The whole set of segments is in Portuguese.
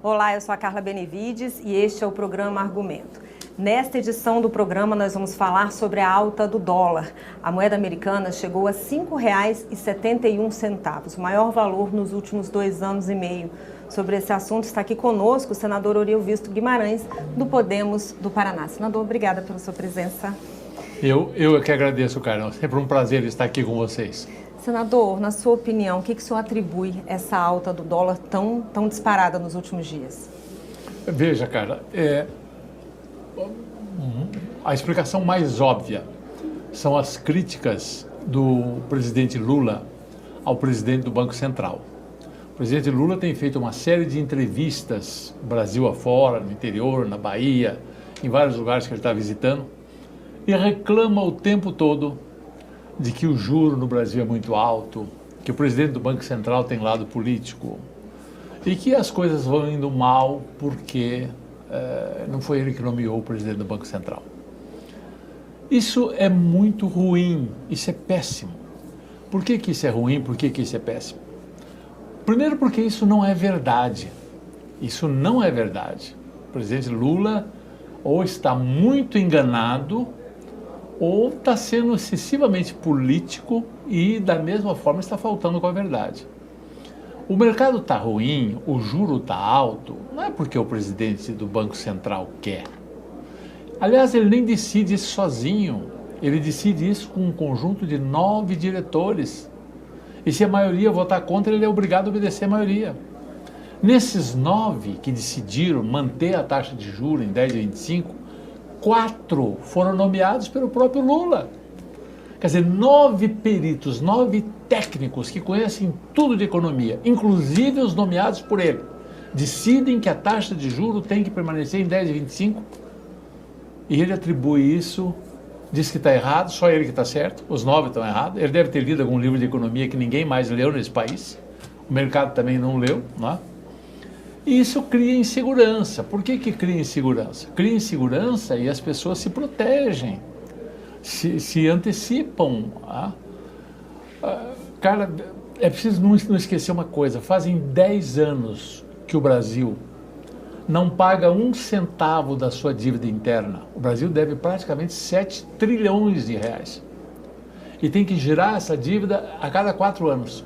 Olá, eu sou a Carla Benevides e este é o programa Argumento. Nesta edição do programa nós vamos falar sobre a alta do dólar. A moeda americana chegou a R$ 5,71, o maior valor nos últimos 2 anos e meio. Sobre esse assunto está aqui conosco o senador Oriovisto Guimarães, do Podemos do Paraná. Senador, obrigada pela sua presença. Eu é que agradeço, Carla. Sempre um prazer estar aqui com vocês. Senador, na sua opinião, o que o senhor atribui essa alta do dólar tão disparada nos últimos dias? Veja, Carla, a explicação mais óbvia são as críticas do presidente Lula ao presidente do Banco Central. O presidente Lula tem feito uma série de entrevistas, Brasil afora, no interior, na Bahia, em vários lugares que ele está visitando, e reclama o tempo todo de que o juro no Brasil é muito alto, que o presidente do Banco Central tem lado político e que as coisas vão indo mal porque não foi ele que nomeou o presidente do Banco Central. Isso é muito ruim, isso é péssimo. Por que isso é ruim, por que isso é péssimo? Primeiro porque isso não é verdade. Isso não é verdade. O presidente Lula ou está muito enganado ou está sendo excessivamente político e, da mesma forma, está faltando com a verdade. O mercado está ruim, o juro está alto, não é porque o presidente do Banco Central quer. Aliás, ele nem decide isso sozinho, ele decide isso com um conjunto de 9 diretores. E se a maioria votar contra, ele é obrigado a obedecer a maioria. Nesses 9 que decidiram manter a taxa de juros em 10,25, 4 foram nomeados pelo próprio Lula. Quer dizer, 9 peritos, 9 técnicos que conhecem tudo de economia, inclusive os nomeados por ele, decidem que a taxa de juros tem que permanecer em 10,25 e ele atribui isso, diz que está errado, só ele que está certo, os 9 estão errados. Ele deve ter lido algum livro de economia que ninguém mais leu nesse país, o mercado também não leu, não é? E isso cria insegurança. Por que cria insegurança? Cria insegurança e as pessoas se protegem, se antecipam. Cara, é preciso não esquecer uma coisa, fazem 10 anos que o Brasil não paga 1 centavo da sua dívida interna. O Brasil deve praticamente 7 trilhões de reais. E tem que girar essa dívida a cada 4 anos.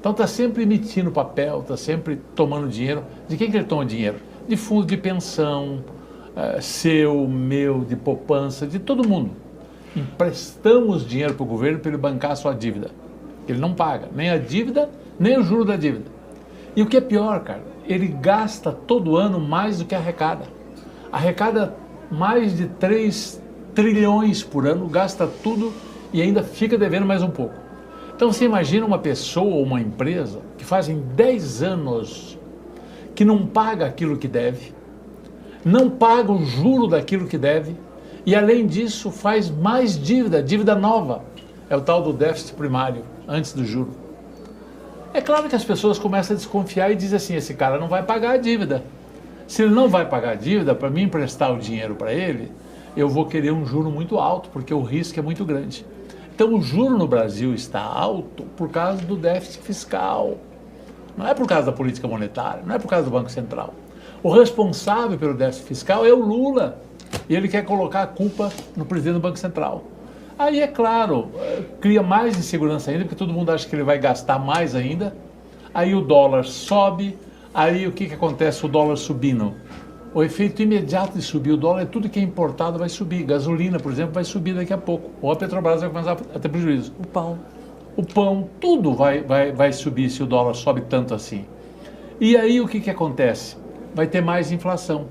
Então está sempre emitindo papel, está sempre tomando dinheiro. De quem que ele toma dinheiro? De fundo de pensão, seu, meu, de poupança, de todo mundo. Emprestamos dinheiro para o governo para ele bancar a sua dívida. Ele não paga nem a dívida, nem o juro da dívida. E o que é pior, cara, ele gasta todo ano mais do que arrecada. Arrecada mais de 3 trilhões por ano, gasta tudo e ainda fica devendo mais um pouco. Então você imagina uma pessoa ou uma empresa que fazem 10 anos que não paga aquilo que deve, não paga o juro daquilo que deve e além disso faz mais dívida nova. É o tal do déficit primário, antes do juro. É claro que as pessoas começam a desconfiar e dizem assim, esse cara não vai pagar a dívida. Se ele não vai pagar a dívida, para mim emprestar o dinheiro para ele, eu vou querer um juro muito alto, porque o risco é muito grande. Então o juro no Brasil está alto por causa do déficit fiscal, não é por causa da política monetária, não é por causa do Banco Central. O responsável pelo déficit fiscal é o Lula e ele quer colocar a culpa no presidente do Banco Central. Aí é claro, cria mais insegurança ainda, porque todo mundo acha que ele vai gastar mais ainda, aí o dólar sobe, aí o que acontece? O dólar subindo. O efeito imediato de subir o dólar é tudo que é importado vai subir. Gasolina, por exemplo, vai subir daqui a pouco. Ou a Petrobras vai começar a ter prejuízo. O pão, tudo vai subir se o dólar sobe tanto assim. E aí o que acontece? Vai ter mais inflação.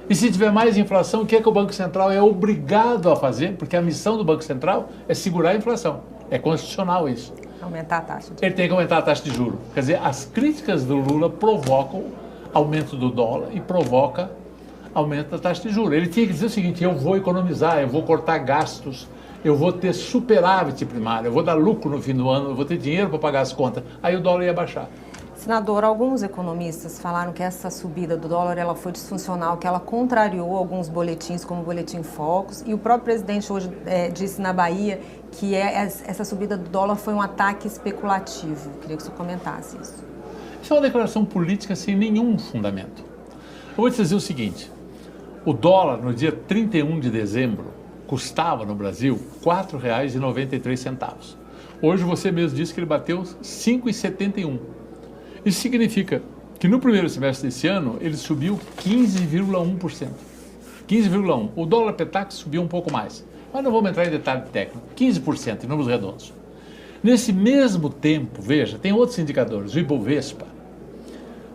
E se tiver mais inflação, o que o Banco Central é obrigado a fazer? Porque a missão do Banco Central é segurar a inflação. É constitucional isso. Aumentar a taxa. Ele tem que aumentar a taxa de juros. Quer dizer, as críticas do Lula provocam aumento do dólar e provoca aumento da taxa de juros. Ele tinha que dizer o seguinte, eu vou economizar, eu vou cortar gastos, eu vou ter superávit primário, eu vou dar lucro no fim do ano, eu vou ter dinheiro para pagar as contas. Aí o dólar ia baixar. Senador, alguns economistas falaram que essa subida do dólar ela foi disfuncional, que ela contrariou alguns boletins, como o Boletim Focus, e o próprio presidente hoje disse na Bahia que essa subida do dólar foi um ataque especulativo. Queria que o senhor comentasse isso. Isso é uma declaração política sem nenhum fundamento. vou te dizer o seguinte, o dólar no dia 31 de dezembro custava no Brasil R$ 4,93. Hoje você mesmo disse que ele bateu 5,71. Isso significa que no primeiro semestre desse ano ele subiu 15,1%. 15,1%. O dólar Petax subiu um pouco mais, mas não vamos entrar em detalhe técnico. 15% em números redondos. Nesse mesmo tempo, veja, tem outros indicadores. O Ibovespa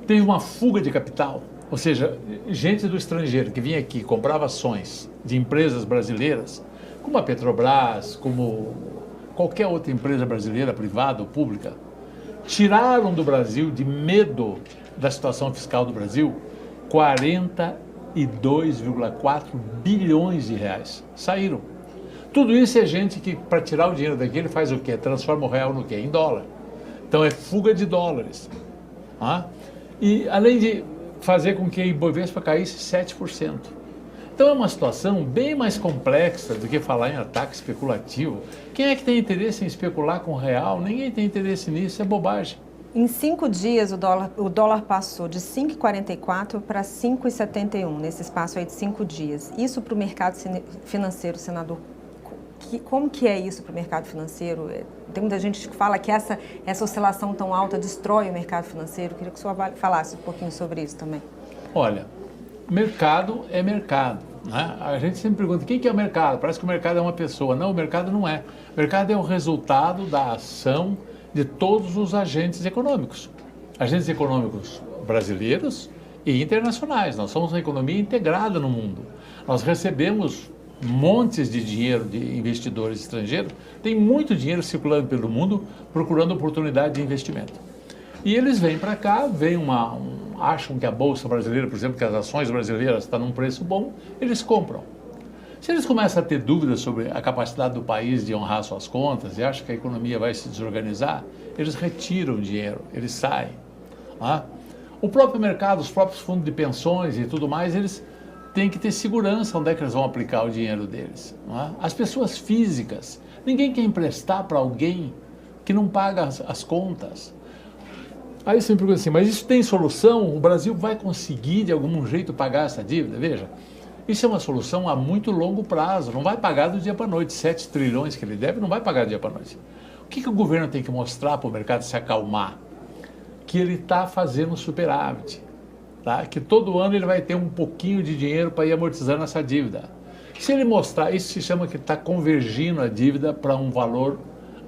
teve uma fuga de capital, ou seja, gente do estrangeiro que vinha aqui, comprava ações de empresas brasileiras, como a Petrobras, como qualquer outra empresa brasileira, privada ou pública, tiraram do Brasil, de medo da situação fiscal do Brasil, 42,4 bilhões de reais. Saíram. Tudo isso é gente que, para tirar o dinheiro daqui, ele faz o quê? Transforma o real no quê? Em dólar. Então é fuga de dólares. E além de fazer com que a Ibovespa caísse 7%. Então é uma situação bem mais complexa do que falar em ataque especulativo. Quem é que tem interesse em especular com o real? Ninguém tem interesse nisso, é bobagem. Em 5 dias, o dólar passou de 5,44 para 5,71, nesse espaço aí de 5 dias. Isso para o mercado financeiro, senador, como que é isso para o mercado financeiro? Tem muita gente que fala que essa oscilação tão alta destrói o mercado financeiro. Eu queria que o senhor falasse um pouquinho sobre isso também. Olha, mercado é mercado, né? A gente sempre pergunta, quem que é o mercado? Parece que o mercado é uma pessoa. Não, o mercado não é. O mercado é o resultado da ação de todos os agentes econômicos. Agentes econômicos brasileiros e internacionais. Nós somos uma economia integrada no mundo. Nós recebemos montes de dinheiro de investidores estrangeiros. Tem muito dinheiro circulando pelo mundo procurando oportunidade de investimento. E eles vêm para cá, acham que a Bolsa Brasileira, por exemplo, que as ações brasileiras estão num preço bom, eles compram. Se eles começam a ter dúvidas sobre a capacidade do país de honrar suas contas e acham que a economia vai se desorganizar, eles retiram o dinheiro, eles saem. O próprio mercado, os próprios fundos de pensões e tudo mais, eles têm que ter segurança onde é que eles vão aplicar o dinheiro deles. As pessoas físicas, ninguém quer emprestar para alguém que não paga as contas. Aí você me pergunta assim, mas isso tem solução? O Brasil vai conseguir de algum jeito pagar essa dívida? Veja, isso é uma solução a muito longo prazo, não vai pagar do dia para a noite. 7 trilhões que ele deve não vai pagar do dia para a noite. O que o governo tem que mostrar para o mercado se acalmar? Que ele está fazendo superávit, tá? Que todo ano ele vai ter um pouquinho de dinheiro para ir amortizando essa dívida. Se ele mostrar, isso se chama que está convergindo a dívida para um valor,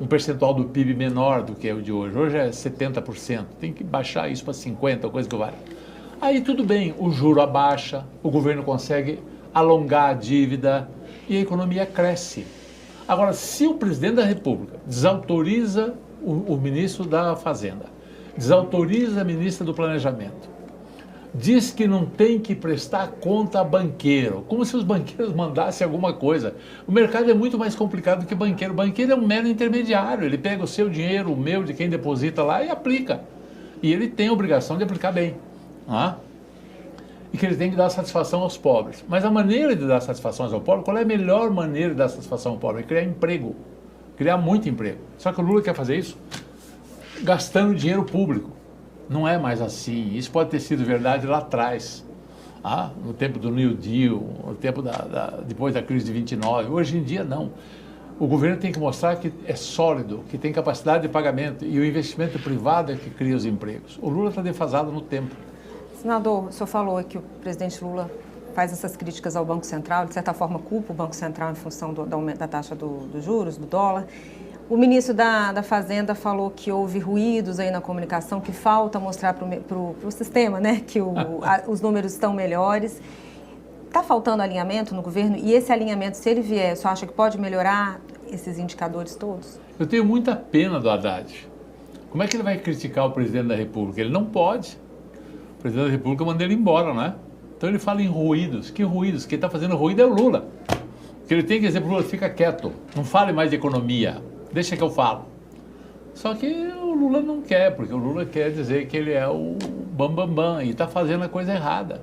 um percentual do PIB menor do que é o de hoje. Hoje é 70%, tem que baixar isso para 50%, coisa que vale. Aí tudo bem, o juro abaixa, o governo consegue alongar a dívida e a economia cresce. Agora, se o presidente da República desautoriza o ministro da Fazenda, desautoriza a ministra do Planejamento, diz que não tem que prestar conta a banqueiro, como se os banqueiros mandassem alguma coisa. O mercado é muito mais complicado do que banqueiro. O banqueiro é um mero intermediário, ele pega o seu dinheiro, o meu, de quem deposita lá e aplica. E ele tem a obrigação de aplicar bem. E que ele tem que dar satisfação aos pobres. Mas a maneira de dar satisfação ao pobre, qual é a melhor maneira de dar satisfação ao pobre? É criar emprego, criar muito emprego. Só que o Lula quer fazer isso gastando dinheiro público. Não é mais assim. Isso pode ter sido verdade lá atrás, no tempo do New Deal, no tempo depois da crise de 29. Hoje em dia, não. O governo tem que mostrar que é sólido, que tem capacidade de pagamento, e o investimento privado é que cria os empregos. O Lula está defasado no tempo. Senador, o senhor falou que o presidente Lula faz essas críticas ao Banco Central, de certa forma culpa o Banco Central em função do aumento da taxa dos juros, do dólar. O ministro da Fazenda falou que houve ruídos aí na comunicação, que falta mostrar para o sistema, né, que os números estão melhores. Está faltando alinhamento no governo? E esse alinhamento, se ele vier, o senhor acha que pode melhorar esses indicadores todos? Eu tenho muita pena do Haddad. Como é que ele vai criticar o presidente da República? Ele não pode. O presidente da República manda ele embora, né? Então ele fala em ruídos. Que ruídos? Quem está fazendo ruído é o Lula. O que ele tem que dizer para o Lula, fica quieto, não fale mais de economia. Deixa que eu falo. Só que o Lula não quer, porque o Lula quer dizer que ele é o bambambam e está fazendo a coisa errada.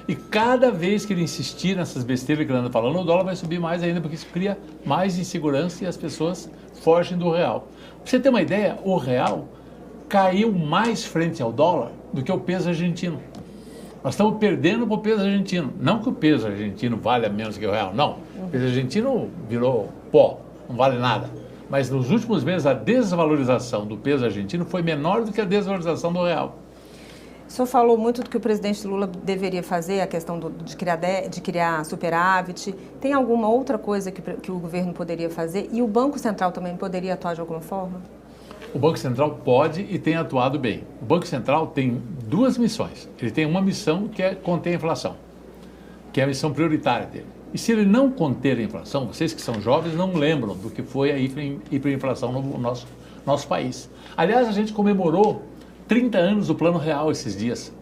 E cada vez que ele insistir nessas besteiras que ele anda falando, o dólar vai subir mais ainda, porque isso cria mais insegurança e as pessoas fogem do real. Para você ter uma ideia, o real caiu mais frente ao dólar do que o peso argentino. Nós estamos perdendo para o peso argentino. Não que o peso argentino valha menos que o real, não. O peso argentino virou pó, não vale nada. Mas nos últimos meses a desvalorização do peso argentino foi menor do que a desvalorização do real. O senhor falou muito do que o presidente Lula deveria fazer, a questão de criar superávit. Tem alguma outra coisa que o governo poderia fazer? E o Banco Central também poderia atuar de alguma forma? O Banco Central pode e tem atuado bem. O Banco Central tem duas missões. Ele tem uma missão que é conter a inflação, que é a missão prioritária dele. E se ele não conter a inflação, vocês que são jovens não lembram do que foi a hiperinflação no nosso país. Aliás, a gente comemorou 30 anos do Plano Real esses dias.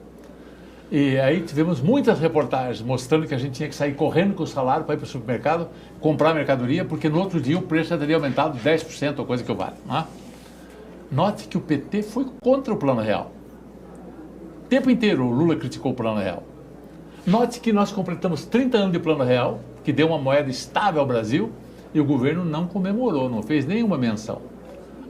E aí tivemos muitas reportagens mostrando que a gente tinha que sair correndo com o salário para ir para o supermercado, comprar mercadoria, porque no outro dia o preço já teria aumentado 10%, ou coisa que vale. Não é? Note que o PT foi contra o Plano Real. O tempo inteiro o Lula criticou o Plano Real. Note que nós completamos 30 anos de Plano Real, que deu uma moeda estável ao Brasil, e o governo não comemorou, não fez nenhuma menção.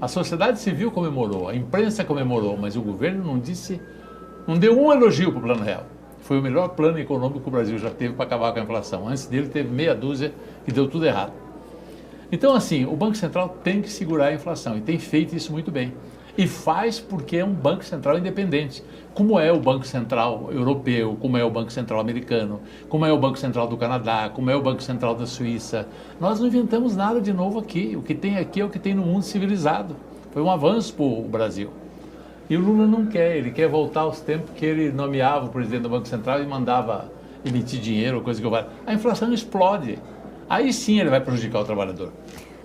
A sociedade civil comemorou, a imprensa comemorou, mas o governo não deu um elogio para o Plano Real. Foi o melhor plano econômico que o Brasil já teve para acabar com a inflação. Antes dele teve meia dúzia que deu tudo errado. Então, assim, o Banco Central tem que segurar a inflação e tem feito isso muito bem. E faz porque é um Banco Central independente, como é o Banco Central europeu, como é o Banco Central americano, como é o Banco Central do Canadá, como é o Banco Central da Suíça. Nós não inventamos nada de novo aqui. O que tem aqui é o que tem no mundo civilizado. Foi um avanço para o Brasil. E o Lula não quer, ele quer voltar aos tempos que ele nomeava o presidente do Banco Central e mandava emitir dinheiro, coisa que vale. A inflação explode. Aí sim ele vai prejudicar o trabalhador.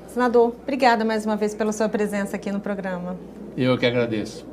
Senador, obrigada mais uma vez pela sua presença aqui no programa. Eu que agradeço.